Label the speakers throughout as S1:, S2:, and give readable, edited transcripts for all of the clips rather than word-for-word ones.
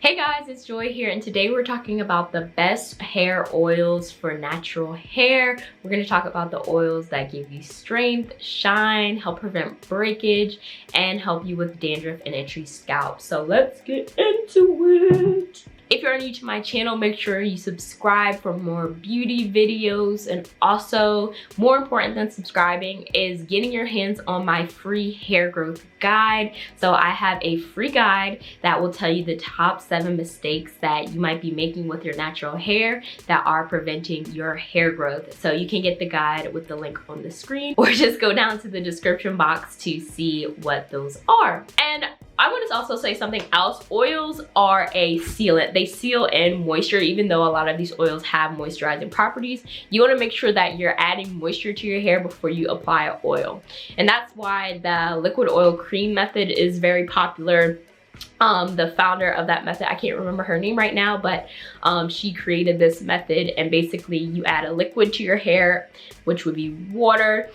S1: Hey guys, it's Joy here, and today we're talking about the best hair oils for natural hair. We're going to talk about the oils that give you strength, shine, help prevent breakage, and help you with dandruff and itchy scalp. So let's get into it. If you're new to my channel, make sure you subscribe for more beauty videos, and also more important than subscribing is getting your hands on my free hair growth guide. So I have a free guide that will tell you the top 7 mistakes that you might be making with your natural hair that are preventing your hair growth. So you can get the guide with the link on the screen, or just go down to the description box to see what those are. And I want to also say something else. Oils are a sealant. They seal in moisture. Even though a lot of these oils have moisturizing properties, you want to make sure that you're adding moisture to your hair before you apply an oil. And that's why the liquid oil cream method is very popular. The founder of that method, I can't remember her name right now, but she created this method, and basically you add a liquid to your hair, which would be water.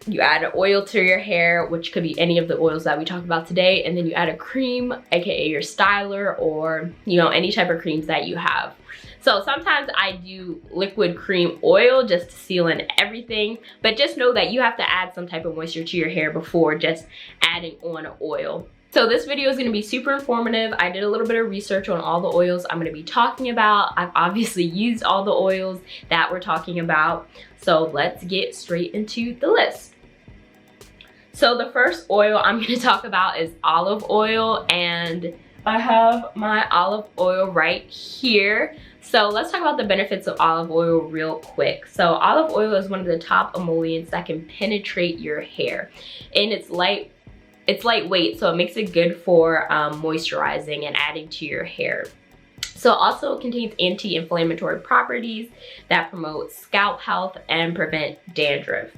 S1: You add an oil to your hair, which could be any of the oils that we talked about today, and then you add a cream, aka your styler, or any type of creams that you have. So sometimes I do liquid cream oil just to seal in everything, but just know that you have to add some type of moisture to your hair before just adding on an oil. So this video is going to be super informative. I did a little bit of research on all the oils I'm going to be talking about. I've obviously used all the oils that we're talking about. So let's get straight into the list. So the first oil I'm going to talk about is olive oil, and I have my olive oil right here. So let's talk about the benefits of olive oil real quick. So olive oil is one of the top emollients that can penetrate your hair, and it's lightweight, so it makes it good for moisturizing and adding to your hair. So also it contains anti-inflammatory properties that promote scalp health and prevent dandruff.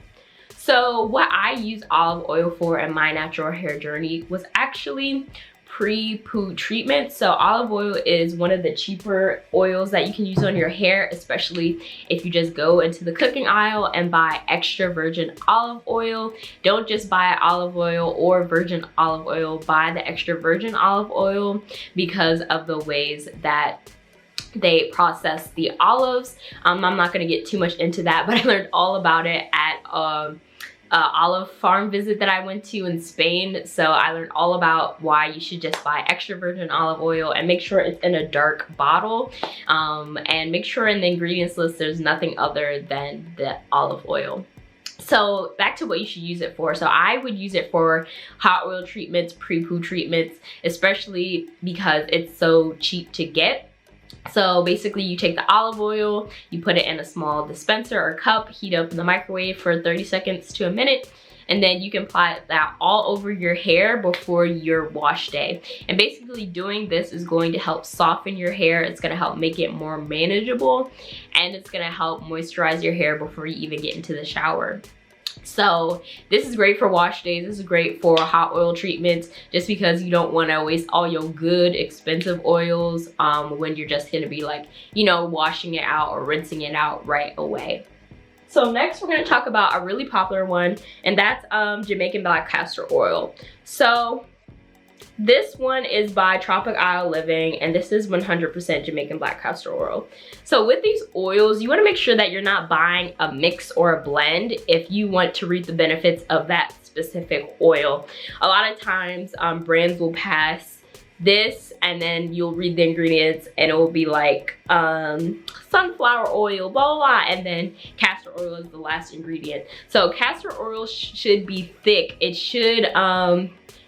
S1: So what I use olive oil for in my natural hair journey was actually pre-poo treatment. So olive oil is one of the cheaper oils that you can use on your hair, especially if you just go into the cooking aisle and buy extra virgin olive oil. Don't just buy olive oil or virgin olive oil, buy the extra virgin olive oil because of the ways that they process the olives. I'm not going to get too much into that, but I learned all about it at olive farm visit that I went to in Spain. So I learned all about why you should just buy extra virgin olive oil and make sure it's in a dark bottle, and make sure in the ingredients list there's nothing other than the olive oil. So back to what you should use it for. So I would use it for hot oil treatments, pre-poo treatments, especially because it's so cheap to get. So basically you take the olive oil, you put it in a small dispenser or cup, heat up in the microwave for 30 seconds to a minute, and then you can apply that all over your hair before your wash day. And basically doing this is going to help soften your hair. It's going to help make it more manageable, and it's going to help moisturize your hair before you even get into the shower. So this is great for wash days. This is great for hot oil treatments, just because you don't want to waste all your good expensive oils when you're just going to be washing it out or rinsing it out right away. So next we're going to talk about a really popular one, and that's Jamaican black castor oil. So this one is by Tropic Isle Living, and this is 100% Jamaican black castor oil. So with these oils, you want to make sure that you're not buying a mix or a blend if you want to reap the benefits of that specific oil. A lot of times brands will pass this, and then you'll read the ingredients and it will be like sunflower oil, blah, blah, blah, and then castor oil is the last ingredient. So castor oil should be thick. It should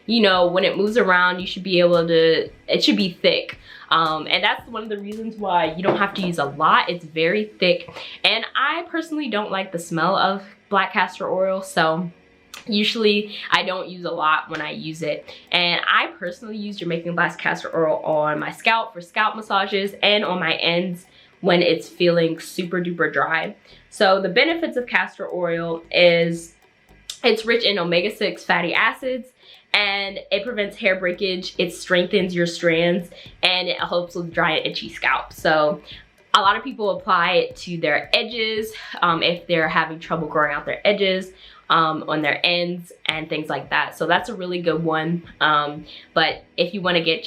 S1: when it moves around, you should be able to, it should be thick. And that's one of the reasons why you don't have to use a lot. It's very thick. And I personally don't like the smell of black castor oil, so usually I don't use a lot when I use it. And I personally use Jamaican black castor oil on my scalp for scalp massages, and on my ends when it's feeling super duper dry. So the benefits of castor oil is it's rich in omega-6 fatty acids, and it prevents hair breakage, it strengthens your strands, and it helps with dry and itchy scalp. So a lot of people apply it to their edges if they're having trouble growing out their edges, on their ends and things like that. So that's a really good one. But if you want to get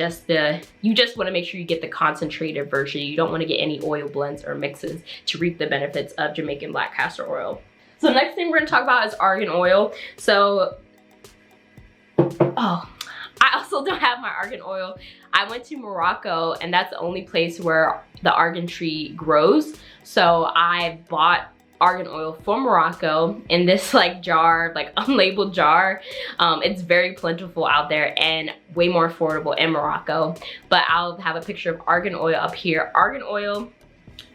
S1: you just want to make sure you get the concentrated version. You don't want to get any oil blends or mixes to reap the benefits of Jamaican black castor oil. So the next thing we're going to talk about is argan oil. So, I also don't have my argan oil. I went to Morocco, and that's the only place where the argan tree grows. So I bought argan oil from Morocco in this like jar, like unlabeled jar. It's very plentiful out there and way more affordable in Morocco. But I'll have a picture of argan oil up here. Argan oil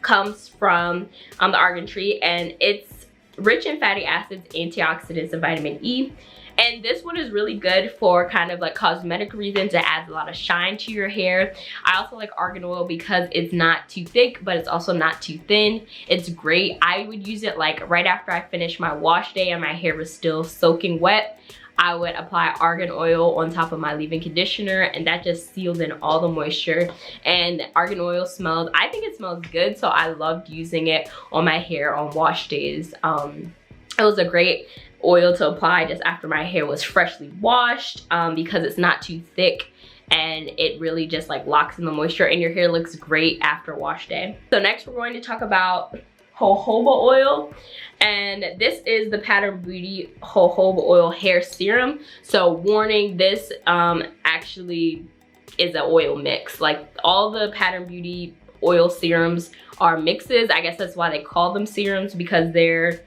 S1: comes from the argan tree, and it's rich in fatty acids, antioxidants, and vitamin E. And this one is really good for kind of like cosmetic reasons. It adds a lot of shine to your hair. I also like argan oil because it's not too thick, but it's also not too thin. It's great. I would use it like right after I finished my wash day and my hair was still soaking wet. I would apply argan oil on top of my leave-in conditioner, and that just sealed in all the moisture. And argan oil I think it smells good, so I loved using it on my hair on wash days. It was a great oil to apply just after my hair was freshly washed, because it's not too thick and it really just like locks in the moisture, and your hair looks great after wash day. So next we're going to talk about HoHo Oil, and this is the Pattern Beauty HoHo Oil hair serum. So warning, this actually is an oil mix. Like all the Pattern Beauty oil serums are mixes. I guess that's why they call them serums, because they're,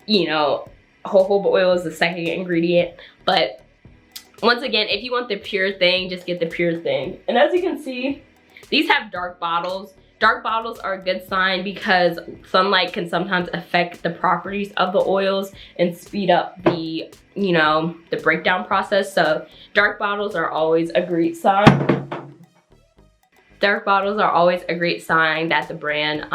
S1: you know, jojoba oil is the second ingredient. But once again, if you want the pure thing, just get the pure thing. And as you can see, these have dark bottles. Dark bottles are a good sign because sunlight can sometimes affect the properties of the oils and speed up the, you know, the breakdown process. So dark bottles are always a great sign. Dark bottles are always a great sign that the brand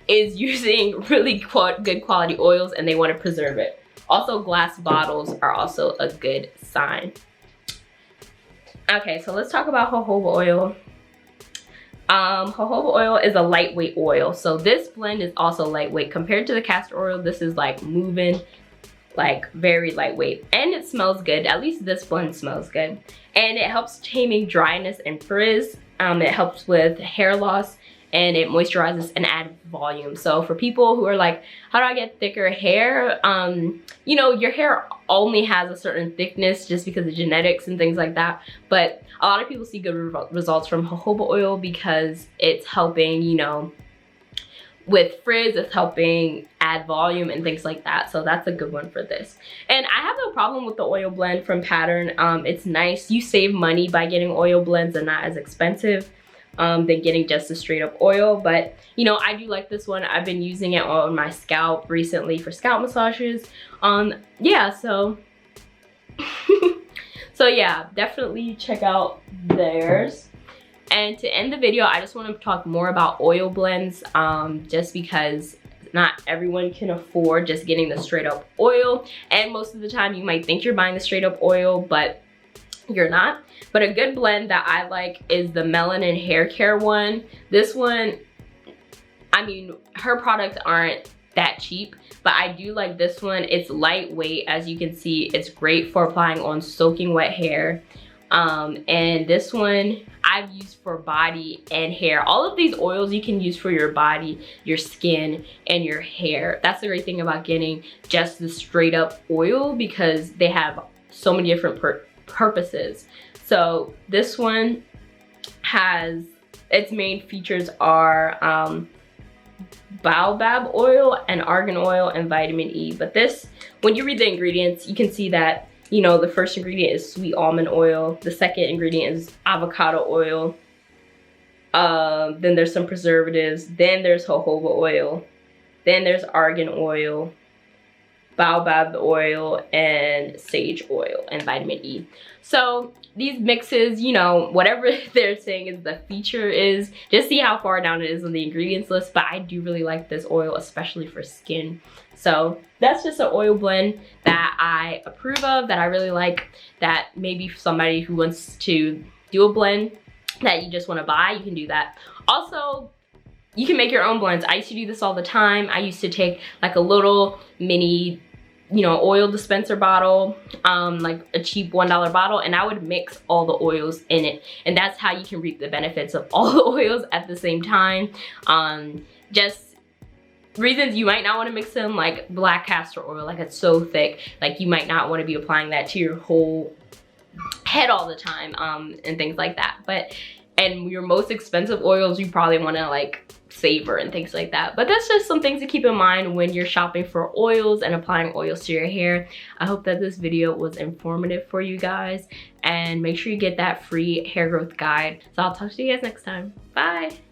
S1: is using really good quality oils and they want to preserve it. Also, glass bottles are also a good sign. Okay, so let's talk about jojoba oil. Jojoba oil is a lightweight oil. So this blend is also lightweight. Compared to the castor oil, this is like moving, like very lightweight. And it smells good. At least this blend smells good. And it helps taming dryness and frizz. It helps with hair loss, and it moisturizes and adds volume. So for people who are like, how do I get thicker hair? You know, your hair only has a certain thickness just because of genetics and things like that. But a lot of people see good results from jojoba oil because it's helping, you know, with frizz, it's helping add volume and things like that. So that's a good one for this. And I have no problem with the oil blend from Pattern. It's nice. You save money by getting oil blends. They're not as expensive than getting just a straight up oil. But you know, I do like this one. I've been using it on my scalp recently for scalp massages. Yeah, so so yeah, definitely check out theirs. And to end the video, I just want to talk more about oil blends, just because not everyone can afford just getting the straight up oil. And most of the time you might think you're buying the straight up oil, but you're not. But a good blend that I like is the Melanin Hair Care one. This one, I mean, her products aren't that cheap, but I do like this one. It's lightweight, as you can see. It's great for applying on soaking wet hair. And this one I've used for body and hair. All of these oils you can use for your body, your skin, and your hair. That's the great thing about getting just the straight up oil, because they have so many different purposes. So this one has, its main features are baobab oil and argan oil and vitamin E. But this, when you read the ingredients, you can see that, you know, the first ingredient is sweet almond oil. The second ingredient is avocado oil. Then there's some preservatives. Then there's jojoba oil. Then there's argan oil, baobab oil, and sage oil, and vitamin E. So these mixes, you know, whatever they're saying is the feature is, just see how far down it is on the ingredients list. But I do really like this oil, especially for skin. So that's just an oil blend that I approve of, that I really like, that maybe somebody who wants to do a blend that you just want to buy, you can do that. Also, you can make your own blends. I used to do this all the time. I used to take like a little mini you know, oil dispenser bottle, like a cheap $1 bottle, and I would mix all the oils in it. And that's how you can reap the benefits of all the oils at the same time. Just reasons you might not want to mix them, like black castor oil, like it's so thick, like you might not want to be applying that to your whole head all the time, and things like that. But and your most expensive oils you probably want to like savor and things like that. But that's just some things to keep in mind when you're shopping for oils and applying oils to your hair. I hope that this video was informative for you guys, and make sure you get that free hair growth guide. So I'll talk to you guys next time. Bye.